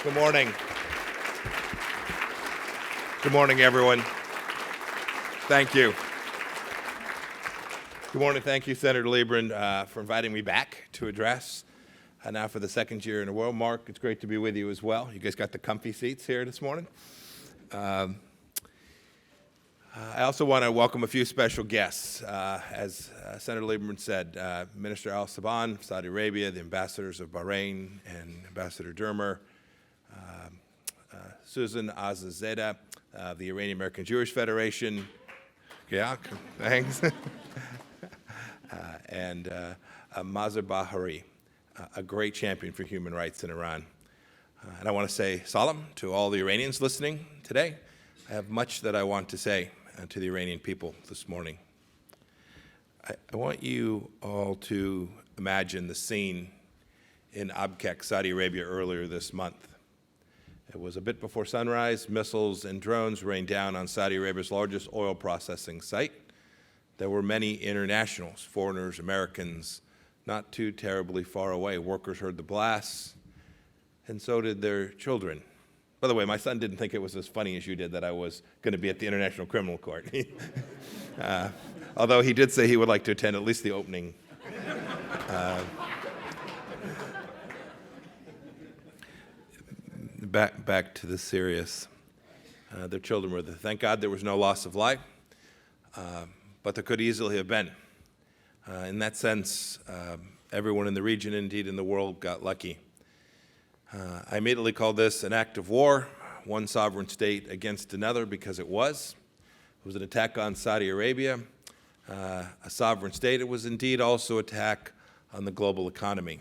Good morning. Good morning, everyone. Thank you. Good morning. Thank you, Senator Lieberman, for inviting me back to address now for the second year in a row. Mark, it's great to be with you as well. You guys got the comfy seats here this morning. I also want to welcome a few special guests. As Senator Lieberman said, Minister Al-Saban of Saudi Arabia, the ambassadors of Bahrain and Ambassador Dermer, Susan Azizadeh of the Iranian American Jewish Federation. Yeah, thanks. And Mazar Bahari, a great champion for human rights in Iran. And I want to say salam to all the Iranians listening today. I have much that I want to say to the Iranian people this morning. I want you all to imagine the scene in Abqaiq, Saudi Arabia earlier this month. It was a bit before sunrise. Missiles and drones rained down on Saudi Arabia's largest oil processing site. There were many internationals, foreigners, Americans, not too terribly far away. Workers heard the blasts, and so did their children. By the way, my son didn't think it was as funny as you did that I was going to be at the International Criminal Court. Although he did say he would like to attend at least the opening. Back to the serious. Their children were there. Thank God there was no loss of life, but there could easily have been. In that sense, everyone in the region, indeed in the world, got lucky. I immediately called this an act of war, one sovereign state against another, because it was. It was an attack on Saudi Arabia, a sovereign state. It was indeed also an attack on the global economy.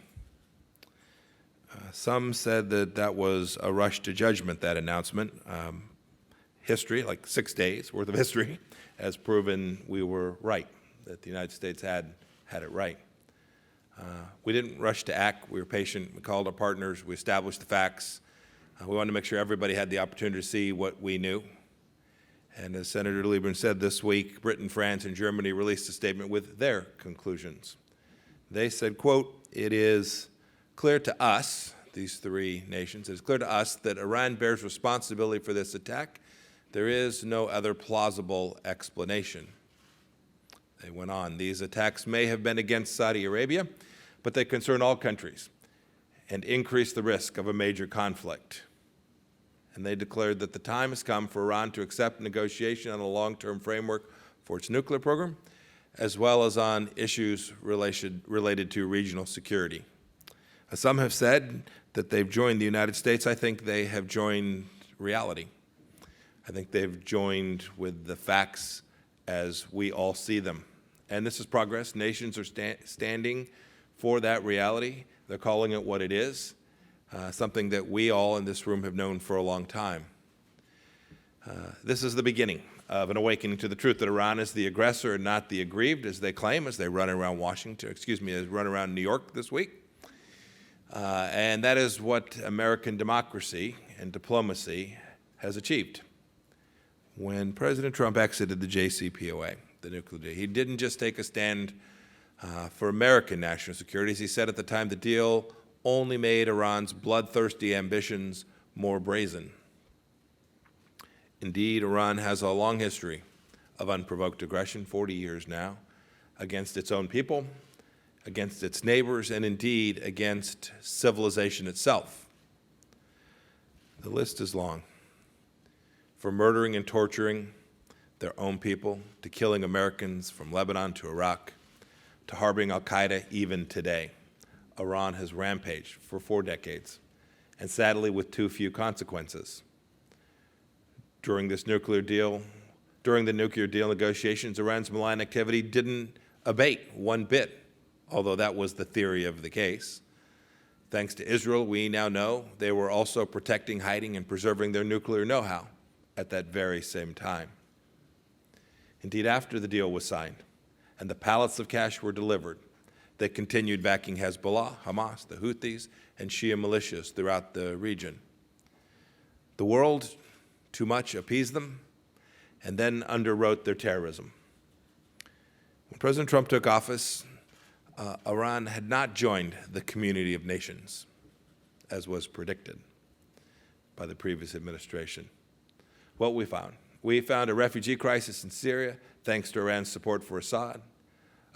Some said that that was a rush to judgment, that announcement. History, like 6 days worth of history, has proven we were right, that the United States had it right. We didn't rush to act. We were patient. We called our partners. We established the facts. We wanted to make sure everybody had the opportunity to see what we knew. And as Senator Lieberman said this week, Britain, France, and Germany released a statement with their conclusions. They said, quote, "It is clear to us," these three nations, "it is clear to us that Iran bears responsibility for this attack. There is no other plausible explanation." They went on, "These attacks may have been against Saudi Arabia, but they concern all countries and increase the risk of a major conflict." And they declared that the time has come for Iran to accept negotiation on a long-term framework for its nuclear program, as well as on issues related to regional security. Some have said that they've joined the United States. I think they have joined reality. I think they've joined with the facts as we all see them. And this is progress. Nations are standing for that reality. They're calling it what it is, something that we all in this room have known for a long time. This is the beginning of an awakening to the truth that Iran is the aggressor and not the aggrieved, as they claim, as they run around run around New York this week. And that is what American democracy and diplomacy has achieved. When President Trump exited the JCPOA, the nuclear deal, he didn't just take a stand for American national security. As he said at the time, the deal only made Iran's bloodthirsty ambitions more brazen. Indeed, Iran has a long history of unprovoked aggression, 40 years now, against its own people, against its neighbors, and indeed against civilization itself. The list is long. From murdering and torturing their own people, to killing Americans from Lebanon to Iraq, to harboring al-Qaeda even today, Iran has rampaged for 4 decades, and sadly with too few consequences. During the nuclear deal negotiations, Iran's malign activity didn't abate one bit, although that was the theory of the case. Thanks to Israel, we now know they were also protecting, hiding, and preserving their nuclear know-how at that very same time. Indeed, after the deal was signed and the pallets of cash were delivered, they continued backing Hezbollah, Hamas, the Houthis, and Shia militias throughout the region. The world too much appeased them and then underwrote their terrorism. When President Trump took office, Iran had not joined the community of nations, as was predicted. by the previous administration. What we found? We found a refugee crisis in Syria, thanks to Iran's support for Assad,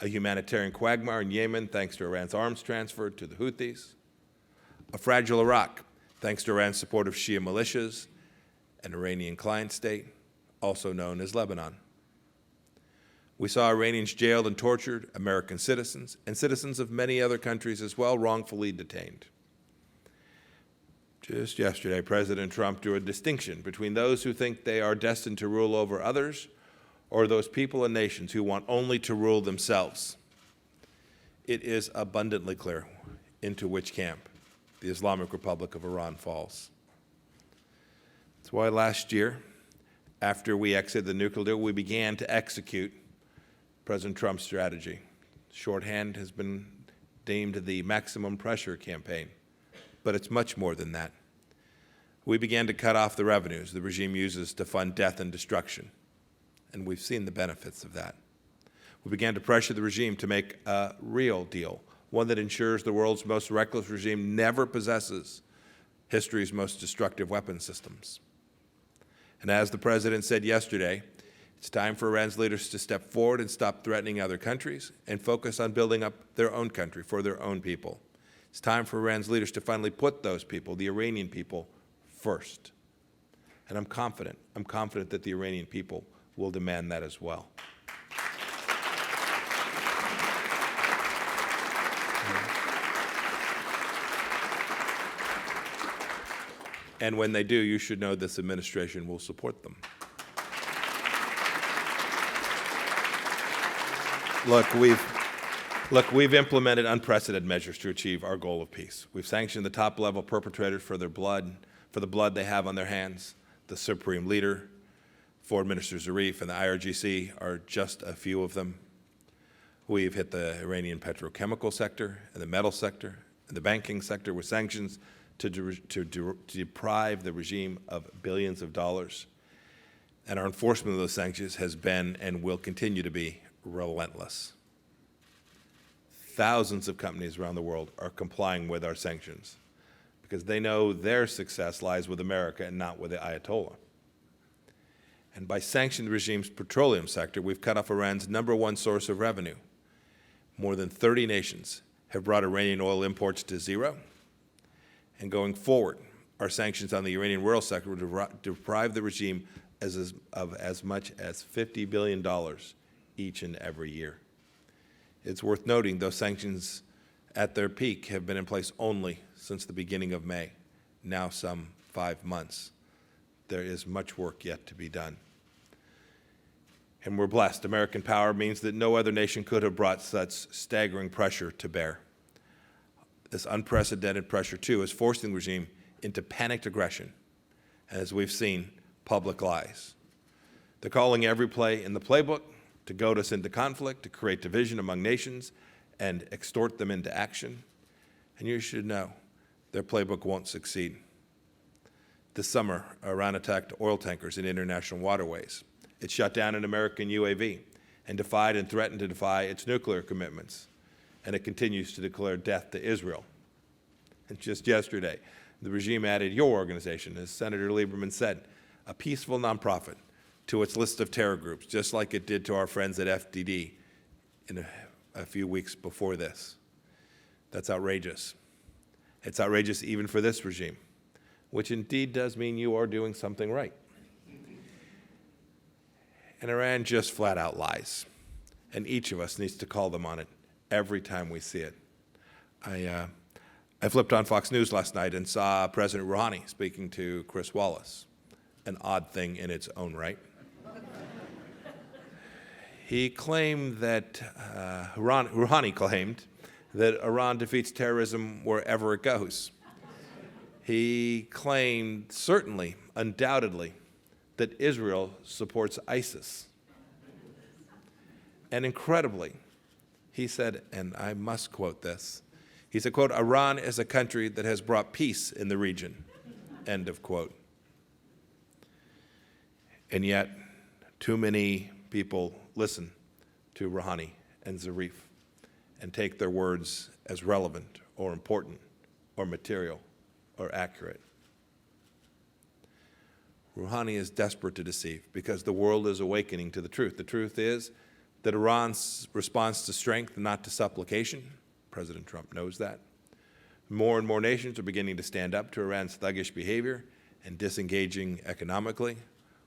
a humanitarian quagmire in Yemen, thanks to Iran's arms transfer to the Houthis, a fragile Iraq, thanks to Iran's support of Shia militias, an Iranian client state, also known as Lebanon. We saw Iranians jailed and tortured, American citizens, and citizens of many other countries as well, wrongfully detained. Just yesterday, President Trump drew a distinction between those who think they are destined to rule over others or those people and nations who want only to rule themselves. It is abundantly clear into which camp the Islamic Republic of Iran falls. That's why last year, after we exited the nuclear deal, we began to execute President Trump's strategy. Shorthand has been deemed the maximum pressure campaign, but it's much more than that. We began to cut off the revenues the regime uses to fund death and destruction, and we've seen the benefits of that. We began to pressure the regime to make a real deal, one that ensures the world's most reckless regime never possesses history's most destructive weapon systems. And as the President said yesterday, it's time for Iran's leaders to step forward and stop threatening other countries and focus on building up their own country for their own people. It's time for Iran's leaders to finally put those people, the Iranian people, first. And I'm confident that the Iranian people will demand that as well. And when they do, you should know this administration will support them. Look, we've implemented unprecedented measures to achieve our goal of peace. We've sanctioned the top-level perpetrators for the blood they have on their hands. The Supreme Leader, Foreign Minister Zarif, and the IRGC are just a few of them. We've hit the Iranian petrochemical sector and the metal sector and the banking sector with sanctions to deprive the regime of billions of dollars. And our enforcement of those sanctions has been and will continue to be relentless. Thousands of companies around the world are complying with our sanctions because they know their success lies with America and not with the Ayatollah. And by sanctioning the regime's petroleum sector, we've cut off Iran's #1 source of revenue. More than 30 nations have brought Iranian oil imports to zero. And going forward, our sanctions on the Iranian oil sector will deprive the regime of as much as $50 billion each and every year. It's worth noting those sanctions at their peak have been in place only since the beginning of May, now some 5 months. There is much work yet to be done. And we're blessed. American power means that no other nation could have brought such staggering pressure to bear. This unprecedented pressure, too, is forcing the regime into panicked aggression, and as we've seen, public lies. They're calling every play in the playbook to goad us into conflict, to create division among nations, and extort them into action. And you should know, their playbook won't succeed. This summer, Iran attacked oil tankers in international waterways. It shut down an American UAV and defied and threatened to defy its nuclear commitments. And it continues to declare death to Israel. And just yesterday, the regime added your organization, as Senator Lieberman said, a peaceful nonprofit, to its list of terror groups, just like it did to our friends at FDD in a few weeks before this. That's outrageous. It's outrageous even for this regime, which indeed does mean you are doing something right. And Iran just flat out lies, and each of us needs to call them on it every time we see it. I flipped on Fox News last night and saw President Rouhani speaking to Chris Wallace, an odd thing in its own right. He claimed that, Rouhani claimed that Iran defeats terrorism wherever it goes. He claimed, certainly, undoubtedly, that Israel supports ISIS. And incredibly, he said, and I must quote this, he said, quote, "Iran is a country that has brought peace in the region," end of quote. And yet, too many people listen to Rouhani and Zarif and take their words as relevant or important or material or accurate. Rouhani is desperate to deceive because the world is awakening to the truth. The truth is that Iran's responds to strength, not to supplication. President Trump knows that. More and more nations are beginning to stand up to Iran's thuggish behavior and disengaging economically.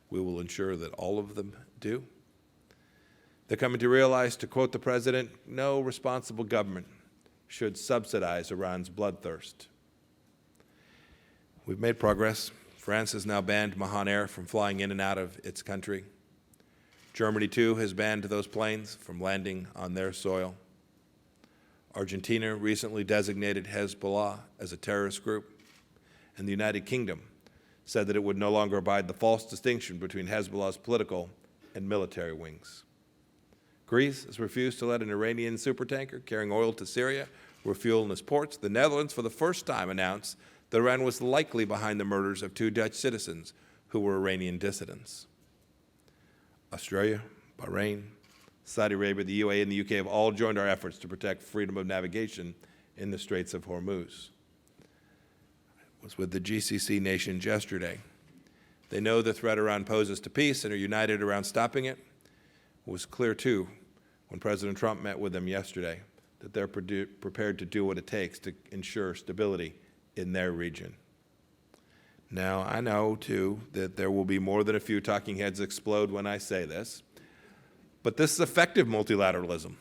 We will ensure that all of them do. They're coming to realize, to quote the president, no responsible government should subsidize Iran's bloodthirst. We've made progress. France has now banned Mahan Air from flying in and out of its country. Germany, too, has banned those planes from landing on their soil. Argentina recently designated Hezbollah as a terrorist group, and the United Kingdom said that it would no longer abide the false distinction between Hezbollah's political and military wings. Greece has refused to let an Iranian supertanker carrying oil to Syria refuel in its ports. The Netherlands, for the first time, announced that Iran was likely behind the murders of 2 Dutch citizens who were Iranian dissidents. Australia, Bahrain, Saudi Arabia, the UAE, and the UK have all joined our efforts to protect freedom of navigation in the Straits of Hormuz. I was with the GCC nations yesterday. They know the threat Iran poses to peace and are united around stopping it. It was clear, too, when President Trump met with them yesterday, that they're prepared to do what it takes to ensure stability in their region. Now, I know, too, that there will be more than a few talking heads explode when I say this, but this is effective multilateralism.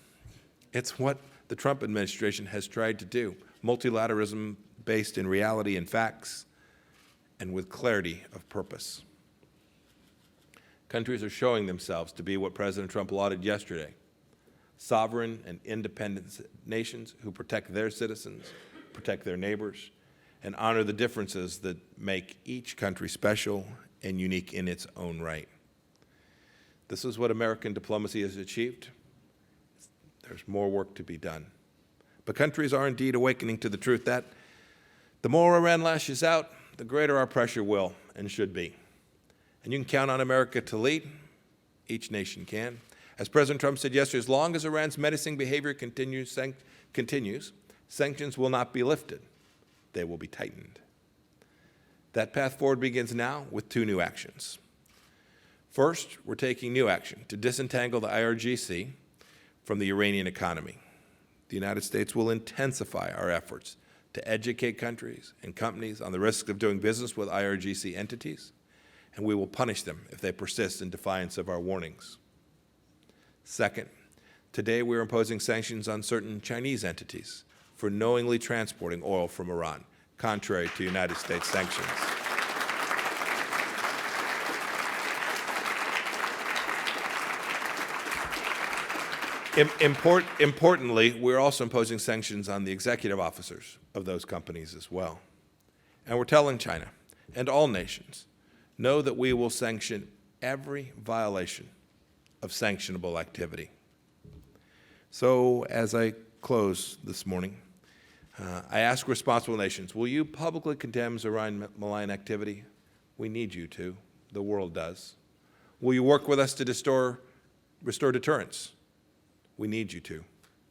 It's what the Trump administration has tried to do, multilateralism based in reality and facts and with clarity of purpose. Countries are showing themselves to be what President Trump lauded yesterday, sovereign and independent nations who protect their citizens, protect their neighbors, and honor the differences that make each country special and unique in its own right. This is what American diplomacy has achieved. There's more work to be done. But countries are indeed awakening to the truth that the more Iran lashes out, the greater our pressure will and should be. And you can count on America to lead. Each nation can. As President Trump said yesterday, as long as Iran's menacing behavior continues, sanctions will not be lifted. They will be tightened. That path forward begins now with 2 new actions. First, we're taking new action to disentangle the IRGC from the Iranian economy. The United States will intensify our efforts to educate countries and companies on the risks of doing business with IRGC entities, and we will punish them if they persist in defiance of our warnings. Second, today we are imposing sanctions on certain Chinese entities for knowingly transporting oil from Iran, contrary to United States sanctions. Importantly, we're also imposing sanctions on the executive officers of those companies as well. And we're telling China and all nations, know that we will sanction every violation of sanctionable activity. So as I close this morning, I ask responsible nations, will you publicly condemn Iran malign activity? We need you to. The world does. Will you work with us to restore deterrence? We need you to.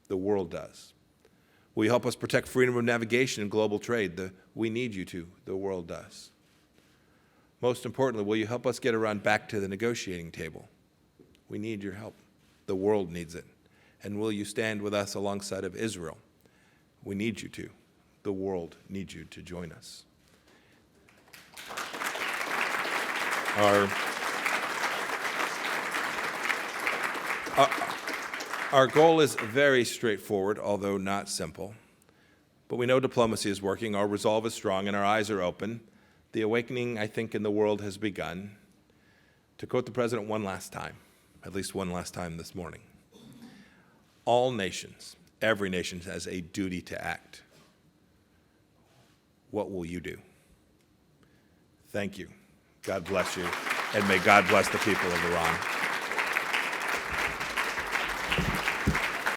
The world does. Will you help us protect freedom of navigation and global trade? We need you to. The world does. Most importantly, will you help us get Iran back to the negotiating table? We need your help. The world needs it. And will you stand with us alongside of Israel? We need you to. The world needs you to join us. Our goal is very straightforward, although not simple. But we know diplomacy is working, our resolve is strong, and our eyes are open. The awakening, I think, in the world has begun. To quote the President one last time, at least one last time this morning, all nations, every nation has a duty to act. What will you do? Thank you. God bless you, and may God bless the people of Iran.